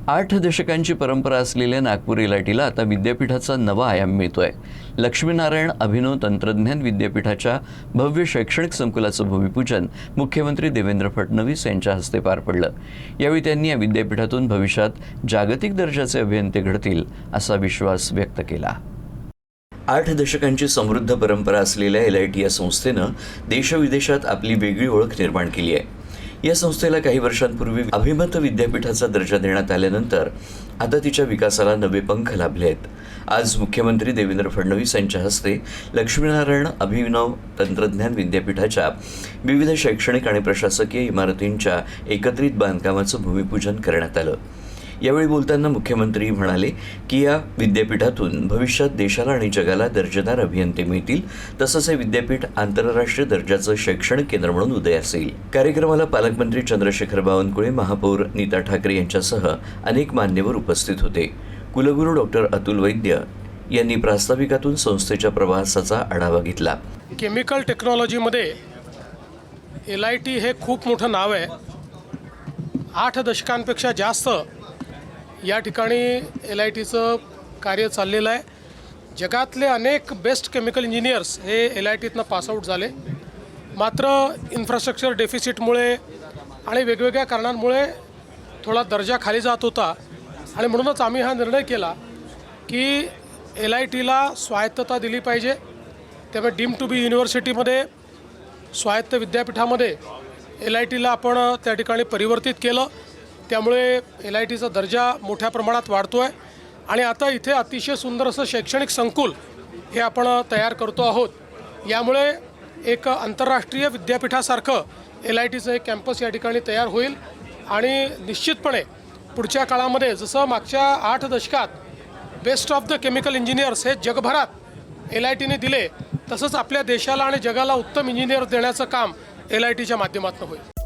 8 दशकांची परंपरा असलेल्या नागपूर एलआयटीला आता विद्यापीठाचा नवा आयाम मिळतोय। लक्ष्मीनारायण अभिनव तंत्रज्ञान विद्यापीठाच्या भव्य शैक्षणिक संकुलाचं भूमिपूजन मुख्यमंत्री देवेंद्र फडणवीस यांच्या हस्ते पार पडलं। यावेळी त्यांनी या विद्यापीठातून भविष्यात जागतिक दर्जाचे अभियंते घडतील असा विश्वास व्यक्त केला। 8 दशकांची समृद्ध परंपरा असलेल्या एलआयटी या संस्थेनं देशविदेशात आपली वेगळी ओळख निर्माण केली आहे। या संस्थेला काही वर्षांपूर्वी अभिमत विद्यापीठाचा दर्जा देण्यात आल्यानंतर आता तिच्या विकासाला नवे पंख लाभले आहेत। आज मुख्यमंत्री देवेंद्र फडणवीस यांच्या हस्ते लक्ष्मीनारायण अभिनव तंत्रज्ञान विद्यापीठाच्या विविध शैक्षणिक आणि प्रशासकीय इमारतींच्या एकत्रित बांधकामाचं भूमिपूजन करण्यात आलं। यावेळी बोलताना मुख्यमंत्री म्हणाले की या विद्यापीठातून भविष्यात देशाला आणि जगाला दर्जेदार अभियंते मिळतील, तसंच हे विद्यापीठ आंतरराष्ट्रीय दर्जाचं शैक्षणिक केंद्र म्हणून उदयास येईल। कार्यक्रमाला पालकमंत्री चंद्रशेखर बावनकुळे, महापौर नीता ठाकरे यांच्यासह अनेक मान्यवर उपस्थित होते। कुलगुरू डॉक्टर अतुल वैद्य यांनी प्रास्ताविकातून संस्थेच्या प्रवासाचा आढावा घेतला। केमिकल टेक्नॉलॉजीमध्ये एलआयटी हे खूप मोठं नाव आहे। 8 दशकांपेक्षा जास्त या ठिकाणी एलआयटीचं कार्य चाललेलं आहे। जगातले अनेक बेस्ट केमिकल इंजिनियर्स हे एलआयटीतनं पासआउट झाले, मात्र इन्फ्रास्ट्रक्चर डेफिसिटमुळे आणि वेगवेगळ्या कारणांमुळे थोडा दर्जा खाली जात होता आणि म्हणूनच आम्ही हा निर्णय केला की एलआयटीला स्वायत्तता दिली पाहिजे। त्यामुळे डीम टू बी युनिव्हर्सिटीमध्ये स्वायत्त विद्यापीठामध्ये एलआयटीला आपण त्या ठिकाणी परिवर्तित केलं। त्यामुळे एलआयटीचा दर्जा मोठ्या प्रमाणात वाढतो आहे आणि आता इथे अतिशय सुंदर असं शैक्षणिक संकुल हे आपण तयार करतो आहोत। यामुळे एक आंतरराष्ट्रीय विद्यापीठासारखं एलआयटीचं एक कॅम्पस या ठिकाणी तयार होईल आणि निश्चितपणे पुढच्या काळामध्ये जसं मागच्या 8 दशकात best of the chemical engineers हे जगभरात एलआयटीने दिले, तसंच आपल्या देशाला आणि जगाला उत्तम इंजिनियर देण्याचं काम एलआयटीच्या माध्यमातून होईल।